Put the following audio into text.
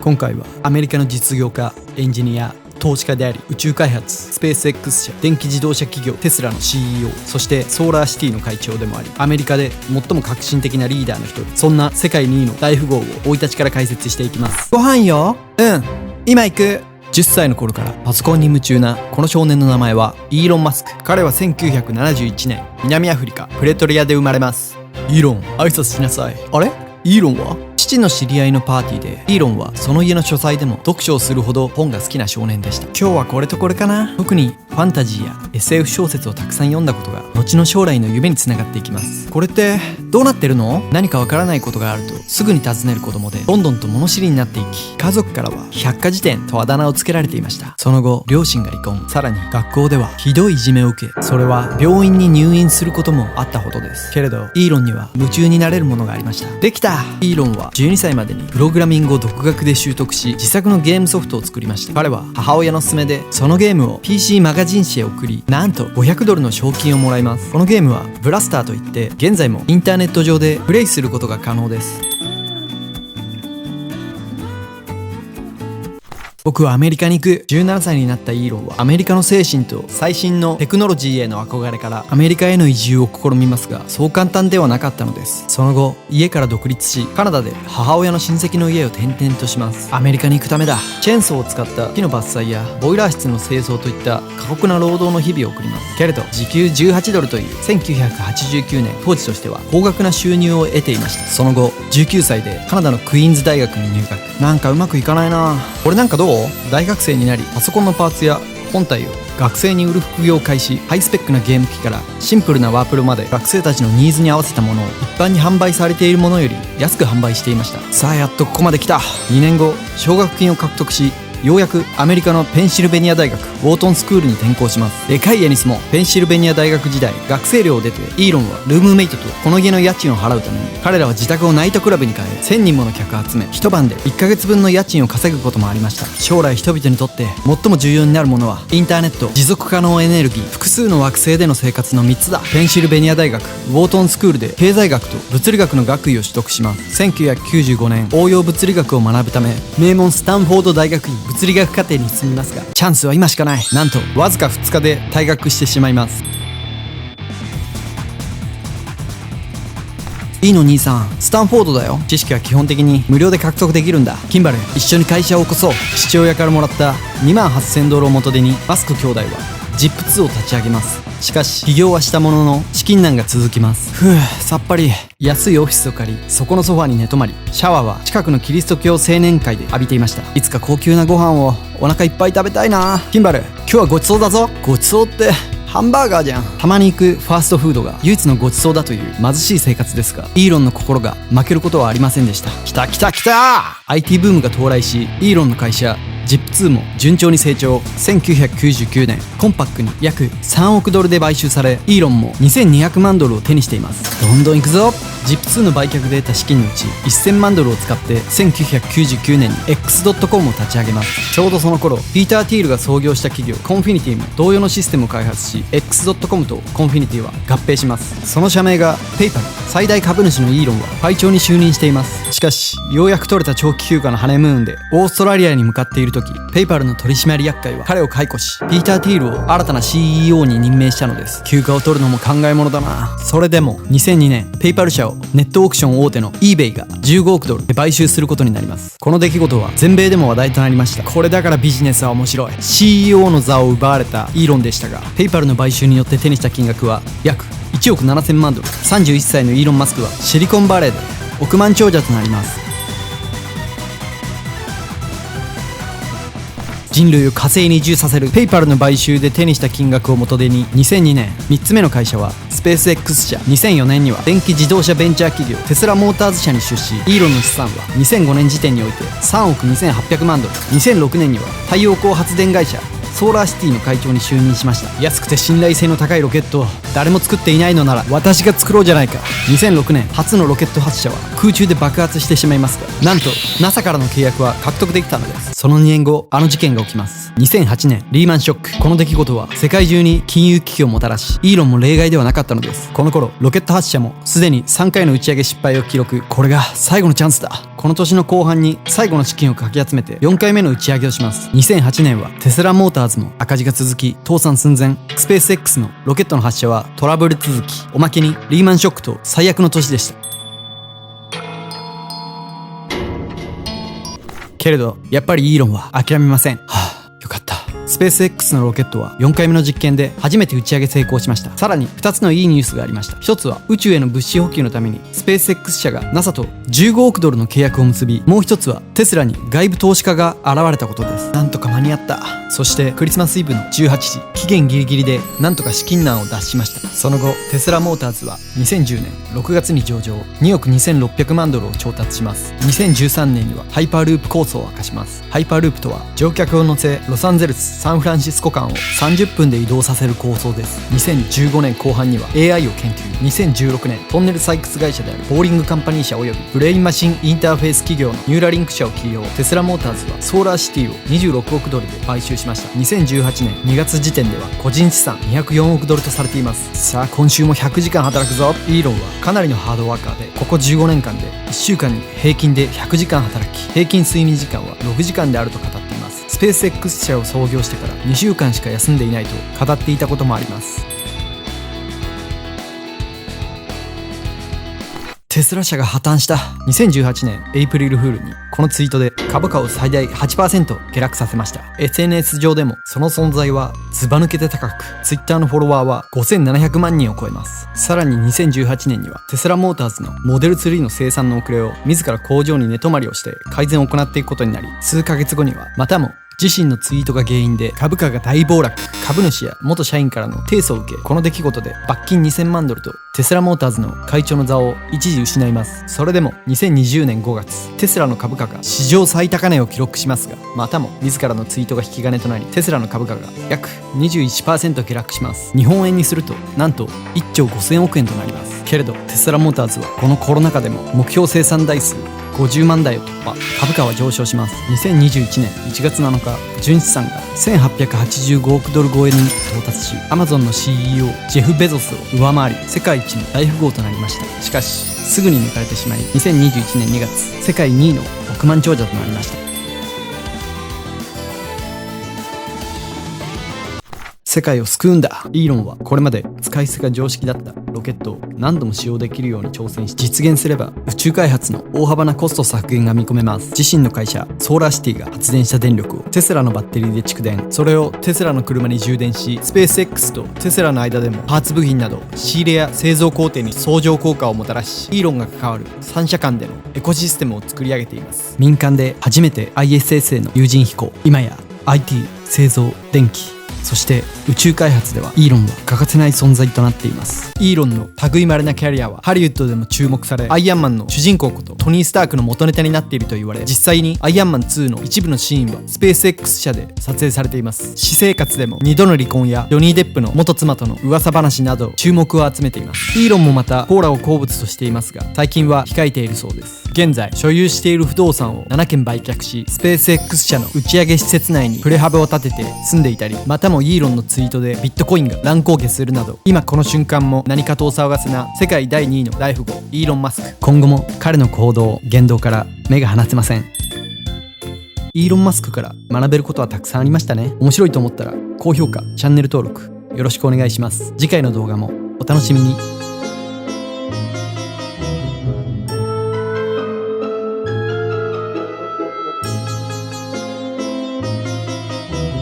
今回はアメリカの実業家、エンジニア、投資家であり宇宙開発スペース X 社、電気自動車企業テスラの CEO、 そしてソーラーシティの会長でもあり、アメリカで最も革新的なリーダーの一人、そんな世界2位の大富豪を生い立ちから解説していきます。ご飯よ。今行く。10歳の頃からパソコンに夢中なこの少年の名前はイーロン・マスク。彼は1971年南アフリカプレトリアで生まれます。イーロン、挨拶しなさい。あれ、イーロンは？父の知り合いのパーティーで、イーロンはその家の書斎でも読書をするほど本が好きな少年でした。今日はこれとこれかな。特にファンタジーや SF 小説をたくさん読んだことが後の将来の夢につながっていきます。これってどうなってるの？何かわからないことがあるとすぐに尋ねる子供で、どんどんと物知りになっていき、家族からは百科事典とあだ名をつけられていました。その後両親が離婚、さらに学校ではひどいいじめを受け、それは病院に入院することもあったほどです。けれどイーロンには夢中になれるものがありました。できた。イーロンは12歳までにプログラミングを独学で習得し、自作のゲームソフトを作りました。彼は母親の勧めでそのゲームを PC マガジン誌へ送り、なんと$500の賞金をもらいます。このゲームはブラスターといって、現在もインターネット上でプレイすることが可能です。僕はアメリカに行く。17歳になったイーロンはアメリカの精神と最新のテクノロジーへの憧れからアメリカへの移住を試みますが、そう簡単ではなかったのです。その後家から独立し、カナダで母親の親戚の家を転々とします。アメリカに行くためだ。チェーンソーを使った木の伐採やボイラー室の清掃といった過酷な労働の日々を送ります。けれど時給$18という1989年当時としては高額な収入を得ていました。その後19歳でカナダのクイーンズ大学に入学。なんかうまくいかないな。俺なんかどう？大学生になり、パソコンのパーツや本体を学生に売る副業を開始。ハイスペックなゲーム機からシンプルなワープロまで、学生たちのニーズに合わせたものを一般に販売されているものより安く販売していました。さあやっとここまで来た。2年後奨学金を獲得し、ようやくアメリカのペンシルベニア大学ウォートンスクールに転校します。でかい家に住もう。ペンシルベニア大学時代、学生寮を出てイーロンはルームメイトとこの家の家賃を払うために、彼らは自宅をナイトクラブに変え、1000人もの客を集め、一晩で1ヶ月分の家賃を稼ぐこともありました。将来人々にとって最も重要になるものはインターネット、持続可能エネルギー、複数の惑星での生活の3つだ。ペンシルベニア大学ウォートンスクールで経済学と物理学の学位を取得します。1995年応用物理学を学ぶため、名門スタンフォード大学院物理学課程に進みますが、チャンスは今しかない。なんとわずか2日で退学してしまいます。いいの兄さん、スタンフォードだよ。知識は基本的に無料で獲得できるんだ。キンバル、一緒に会社を起こそう。父親からもらった$28,000を元手にマスク兄弟はZIP2を立ち上げます。しかし起業はしたものの資金難が続きます。さっぱり。安いオフィスを借り、そこのソファに寝泊まり、シャワーは近くのキリスト教青年会で浴びていました。いつか高級なご飯をお腹いっぱい食べたいな。キンバル、今日はごちそうだぞ。ごちそうってハンバーガーじゃん。たまに行くファーストフードが唯一のごちそうだという貧しい生活ですが、イーロンの心が負けることはありませんでした。来た来た来た。 IT ブームが到来し、イーロンの会社ZIP2 も順調に成長。1999年コンパックに約$3億で買収され、イーロンも$2200万を手にしています。どんどん行くぞ。ZIP2 の売却で得た資金のうち$1000万を使って1999年に X.com を立ち上げます。ちょうどその頃ピーター・ティールが創業した企業コンフィニティも同様のシステムを開発し、 X.com とコンフィニティは合併します。その社名がペイパル。最大株主のイーロンは会長に就任しています。しかしようやく取れた長期休暇のハネムーンでオーストラリアに向かっている時、ペイパルの取締役会は彼を解雇し、ピーター・ティールを新たな CEO に任命したのです。休暇を取るのも考えものだな。それでも2002年ペイパル社をネットオークション大手の eBay が$15億で買収することになります。この出来事は全米でも話題となりました。これだからビジネスは面白い。 CEO の座を奪われたイーロンでしたが、ペイパルの買収によって手にした金額は約$1億7000万。31歳のイーロン・マスクはシリコンバレーで億万長者となります。人類を火星に移住させるペイパルの買収で手にした金額を元手に、2002年3つ目の会社はスペース X 社、2004年には電気自動車ベンチャー企業テスラモーターズ社に出資。イーロンの資産は2005年時点において$3億2800万。2006年には太陽光発電会社ソーラーシティの会長に就任しました。安くて信頼性の高いロケットを誰も作っていないのなら私が作ろうじゃないか。2006年初のロケット発射は空中で爆発してしまいますが、なんと NASA からの契約は獲得できたのです。その2年後、あの事件が起きます。2008年リーマンショック。この出来事は世界中に金融危機をもたらし、イーロンも例外ではなかったのです。この頃ロケット発射もすでに3回の打ち上げ失敗を記録。これが最後のチャンスだ。この年の後半に最後の資金をかき集めて4回目の打ち上げをします。2008年はテスラモーターズの赤字が続き倒産寸前。スペース X のロケットの発射はトラブル続き、おまけにリーマンショックと最悪の年でした。けれどやっぱりイーロンは諦めません。よかった。スペース X のロケットは4回目の実験で初めて打ち上げ成功しました。さらに2つのいいニュースがありました。1つは宇宙への物資補給のためにスペース X 社が NASA と15億ドルの契約を結び、もう1つはテスラに外部投資家が現れたことです。なんとか間に合った。そしてクリスマスイブの18時、期限ギリギリでなんとか資金難を脱しました。その後テスラモーターズは2010年6月に上場、2億2600万ドルを調達します。2013年にはハイパーループ構想を明かします。ハイパーループとは乗客を乗せロサンゼルスサンフランシスコ間を30分で移動させる構想です。2015年後半には AI を研究。2016年トンネル採掘会社であるボーリングカンパニー社およびブレインマシンインターフェース企業のニューラリンク社を起用。テスラモーターズはソーラーシティを26億ドルで買収しました。2018年2月時点では個人資産204億ドルとされています。さあ今週も100時間働くぞ。イーロンはかなりのハードワーカーで、ここ15年間で1週間に平均で100時間働き、平均睡眠時間は6時間であると語っています。スペース X 社を創業してから2週間しか休んでいないと語っていたこともあります。テスラ社が破綻した。2018年エイプリルフールにこのツイートで株価を最大 8% 下落させました。 SNS 上でもその存在はずば抜けて高く、 Twitter のフォロワーは5700万人を超えます。さらに2018年にはテスラモーターズのモデル3の生産の遅れを自ら工場に寝泊まりをして改善を行っていくことになり、数ヶ月後にはまたも自身のツイートが原因で株価が大暴落。株主や元社員からの提訴を受け、この出来事で罰金2000万ドルとテスラモーターズの会長の座を一時失います。それでも2020年5月、テスラの株価が史上最高値を記録しますが、またも自らのツイートが引き金となり、テスラの株価が約 21% 下落します。日本円にするとなんと1兆5000億円となります。けれどテスラモーターズはこのコロナ禍でも目標生産台数50万台を突破。株価は上昇します。2021年1月7日、純資産が1885億ドル超えに到達し、アマゾンの CEO ジェフ・ベゾスを上回り世界一の大富豪となりました。しかしすぐに抜かれてしまい、2021年2月世界2位の億万長者となりました。世界を救うんだ。イーロンはこれまで使い捨てが常識だったロケットを何度も使用できるように挑戦し、実現すれば宇宙開発の大幅なコスト削減が見込めます。自身の会社ソーラーシティが発電した電力をテスラのバッテリーで蓄電、それをテスラの車に充電し、スペース X とテスラの間でもパーツ部品など仕入れや製造工程に相乗効果をもたらし、イーロンが関わる3社間でのエコシステムを作り上げています。民間で初めて ISS への有人飛行、今や IT、製造、電気、そして宇宙開発ではイーロンは欠かせない存在となっています。イーロンの類まれなキャリアはハリウッドでも注目され、アイアンマンの主人公ことトニー・スタークの元ネタになっていると言われ、実際にアイアンマン2の一部のシーンはスペース X 社で撮影されています。私生活でも2度の離婚やジョニー・デップの元妻との噂話など注目を集めています。イーロンもまたコーラを好物としていますが、最近は控えているそうです。現在所有している不動産を7軒売却し、スペース X 社の打ち上げ施設内にプレハブを建てて住んでいたり、またもイーロンのツイートでビットコインが乱高下するなど、今この瞬間も何かとお騒がせな世界第2位の大富豪イーロン・マスク。今後も彼の行動言動から目が離せません。イーロン・マスクから学べることはたくさんありましたね。面白いと思ったら高評価、チャンネル登録よろしくお願いします。次回の動画もお楽しみに。